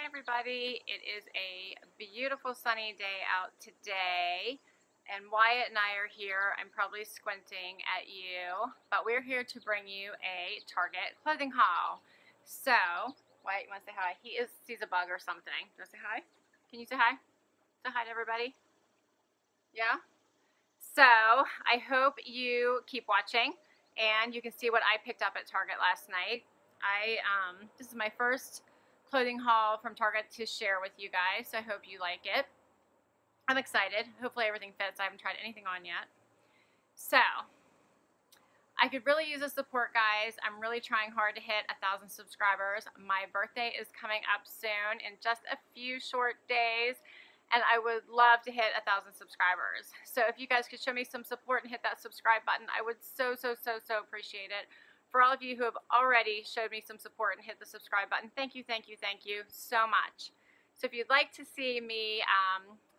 everybody. It is a beautiful sunny day out today, and Wyatt and I are here. I'm probably squinting at you, but we're here to bring you a Target clothing haul. So, Wyatt, you want to say hi? He sees a bug or something. Do you want to say hi? Can you say hi? Say hi to everybody. Yeah? So, I hope you keep watching, and you can see what I picked up at Target last night. This is my first clothing haul from Target to share with you guys, so I hope you like it. I'm excited. Hopefully everything fits. I haven't tried anything on yet. So, I could really use the support, guys. I'm really trying hard to hit 1,000 subscribers. My birthday is coming up soon in just a few short days, and I would love to hit 1,000 subscribers. So if you guys could show me some support and hit that subscribe button, I would so appreciate it. For all of you who have already showed me some support and hit the subscribe button, thank you so much. So if you'd like to see me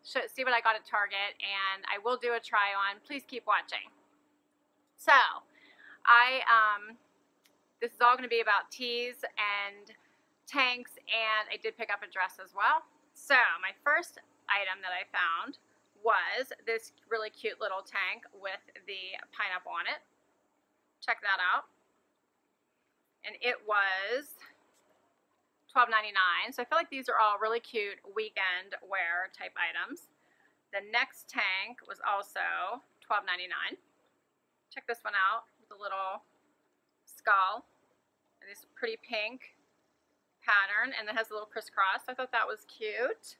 see what I got at Target, and I will do a try on, please keep watching. So this is all going to be about tees and tanks, and I did pick up a dress as well. So my first item that I found was this really cute little tank with the pineapple on it. Check that out. And it was $12.99. So I feel like these are all really cute weekend wear type items. The next tank was also $12.99. Check this one out with a little skull and this pretty pink pattern, and it has a little crisscross. I thought that was cute.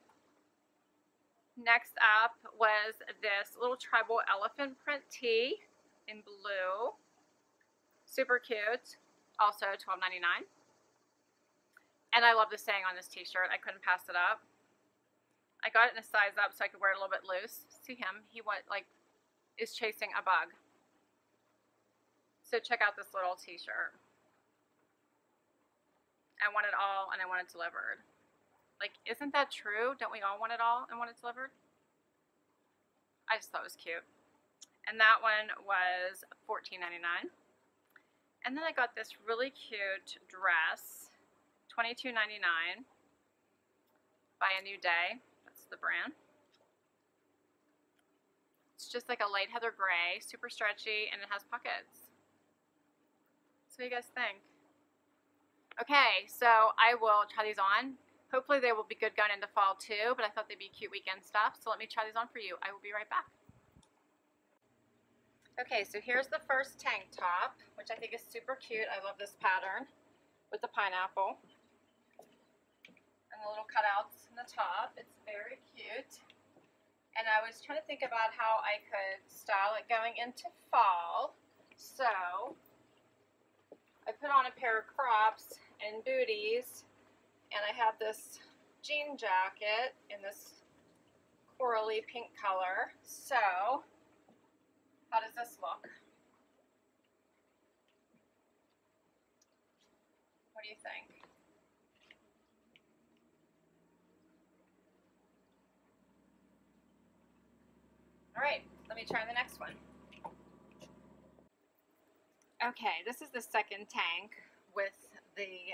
Next up was this little tribal elephant print tee in blue. Super cute. Also $12.99. And I love the saying on this t-shirt. I couldn't pass it up. I got it in a size up so I could wear it a little bit loose. See him? He is chasing a bug. So check out this little t-shirt. I want it all and I want it delivered. Like, isn't that true? Don't we all want it all and want it delivered? I just thought it was cute. And that one was $14.99. And then I got this really cute dress, $22.99 by A New Day. That's the brand. It's just like a light heather gray, super stretchy, and it has pockets. So what do you guys think? Okay, so I will try these on. Hopefully they will be good going into fall too, but I thought they'd be cute weekend stuff. So let me try these on for you. I will be right back. Okay, so here's the first tank top, which I think is super cute. I love this pattern with the pineapple and the little cutouts in the top. It's very cute. And I was trying to think about how I could style it going into fall. So I put on a pair of crops and booties, and I have this jean jacket in this corally pink color. So how does this look? What do you think? All right, let me try the next one. Okay, this is the second tank with the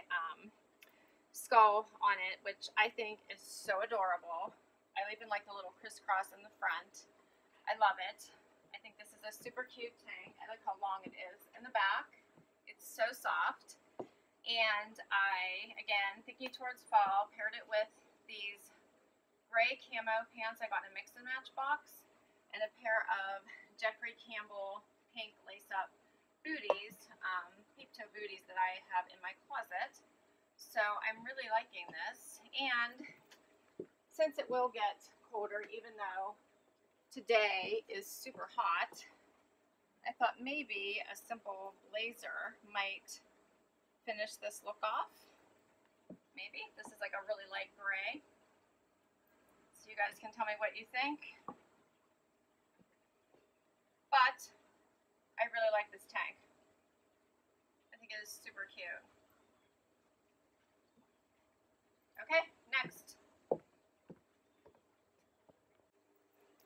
skull on it, which I think is so adorable. I even like the little crisscross in the front. I love it. I think this is a super cute tank. I like how long it is in the back. It's so soft. And I, again, thinking towards fall, paired it with these gray camo pants I got in a mix and match box, and a pair of Jeffrey Campbell pink lace-up booties, peep toe booties that I have in my closet. So I'm really liking this. And since it will get colder, even though today is super hot, I thought maybe a simple blazer might finish this look off. Maybe. This is like a really light gray. So you guys can tell me what you think. But I really like this tank. I think it is super cute. Okay, next.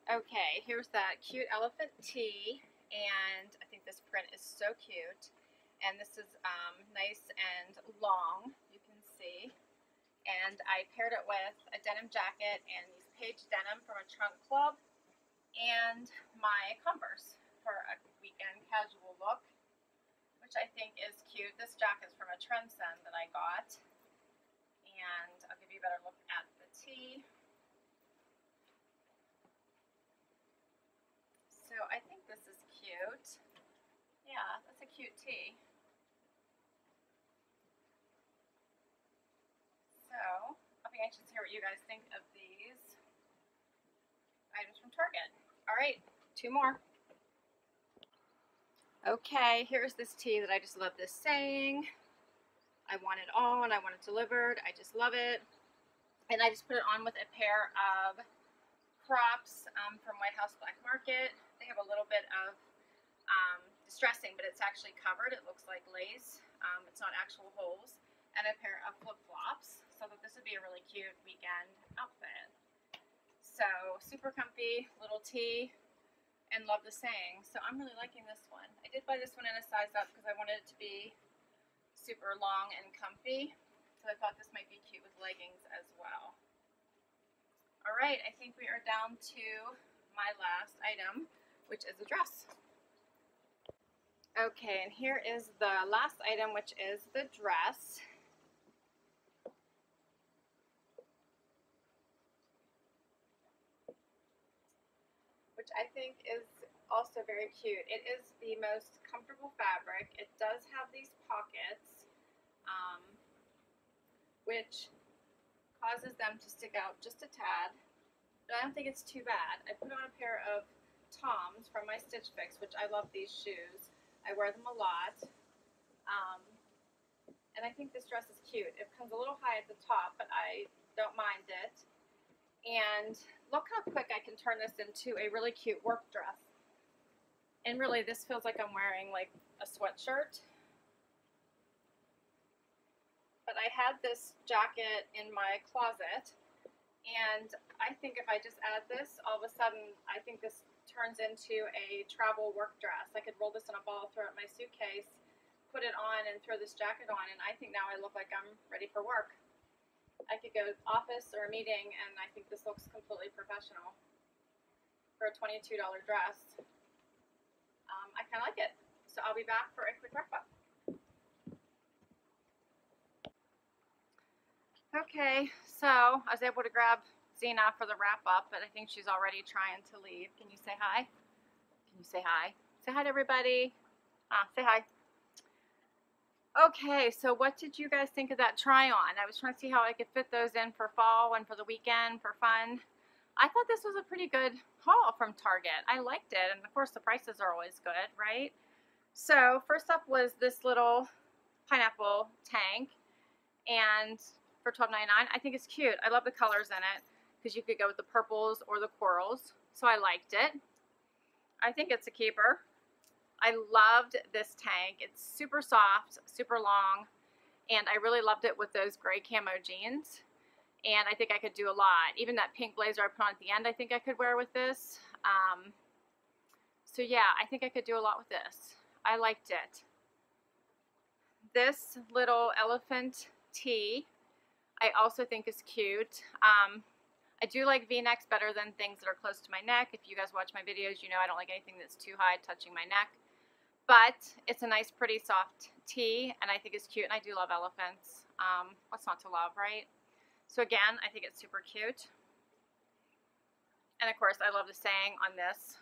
Okay, here's that cute elephant tee, and I think this print is so cute. And this is nice and long, you can see. And and I paired it with a denim jacket and these Paige denim from a trunk club and my Converse for a weekend casual look, which I think is cute. This jacket's from a Trendsend that I got, and I'll give you a better look at the tee. So I think this is cute. Yeah, that's a cute tee. So I'll be anxious to hear what you guys think of these items from Target. All right, 2 more. Okay, here's this tee that I just love this saying. I want it on, I want it delivered, I just love it. And I just put it on with a pair of crops from White House Black Market. They have a little bit of distressing, but it's actually covered. It looks like lace. It's not actual holes. And a pair of flip-flops. So that this would be a really cute weekend outfit. So super comfy, little tee, and love the saying. So I'm really liking this one. I did buy this one in a size up because I wanted it to be super long and comfy. So I thought this might be cute with leggings as well. All right, I think we are down to my last item, which is a dress. Okay, and here is the last item, which is the dress. Which I think is also very cute. It is the most comfortable fabric. It does have these pockets, which causes them to stick out just a tad, but I don't think it's too bad. I put on a pair of Toms from my Stitch Fix, which I love these shoes. I wear them a lot, and I think this dress is cute. It comes a little high at the top, but I don't mind it. And look how quick I can turn this into a really cute work dress. And really, this feels like I'm wearing like a sweatshirt. But I had this jacket in my closet, and I think if I just add this, all of a sudden, I think this turns into a travel work dress. I could roll this in a ball, throw it in my suitcase, put it on, and throw this jacket on, and I think now I look like I'm ready for work. I could go to office or a meeting, and I think this looks completely professional for a $22 dress. I kind of like it. So I'll be back for a quick wrap up. Okay, so I was able to grab Zena for the wrap up, but I think she's already trying to leave. Can you say hi? Can you say hi? Say hi to everybody. Say hi. Okay, so what did you guys think of that try on? I was trying to see how I could fit those in for fall and for the weekend for fun. I thought this was a pretty good haul from Target. I liked it, and of course the prices are always good, right? So first up was this little pineapple tank, and for $12.99. I think it's cute. I love the colors in it because you could go with the purples or the corals. So I liked it. I think it's a keeper. I loved this tank. It's super soft, super long, and I really loved it with those gray camo jeans. And I think I could do a lot. Even that pink blazer I put on at the end, I think I could wear with this. So yeah, I think I could do a lot with this. I liked it. This little elephant tee I also think is cute. I do like V-necks better than things that are close to my neck. If you guys watch my videos, you know I don't like anything that's too high touching my neck. But it's a nice, pretty, soft tee, and I think it's cute, and I do love elephants. What's not to love, right? So again, I think it's super cute. And of course, I love the saying on this.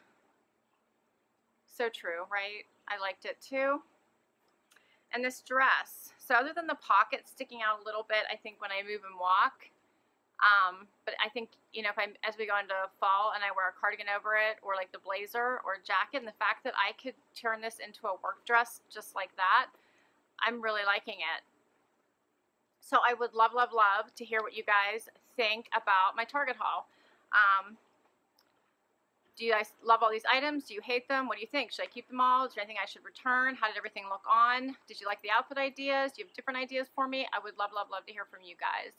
So true, right? I liked it too. And this dress, so other than the pockets sticking out a little bit, I think when I move and walk, but I think, you know, as we go into fall and I wear a cardigan over it, or like the blazer or jacket, and the fact that I could turn this into a work dress just like that, I'm really liking it. So I would love, love, love to hear what you guys think about my Target haul. Do you guys love all these items? Do you hate them? What do you think? Should I keep them all? Is there anything I should return? How did everything look on? Did you like the outfit ideas? Do you have different ideas for me? I would love, love, love to hear from you guys.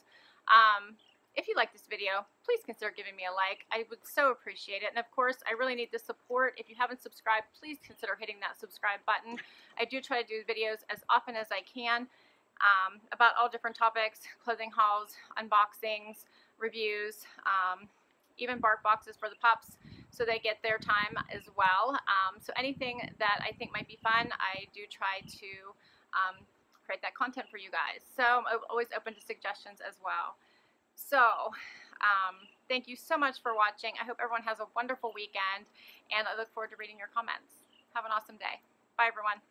If you like this video, please consider giving me a like. I would so appreciate it. And of course, I really need the support. If you haven't subscribed, please consider hitting that subscribe button. I do try to do videos as often as I can. about all different topics, clothing hauls, unboxings, reviews, even bark boxes for the pups so they get their time as well. So anything that I think might be fun, I do try to create that content for you guys. So I'm always open to suggestions as well. So thank you so much for watching. I hope everyone has a wonderful weekend, and I look forward to reading your comments. Have an awesome day. Bye, everyone.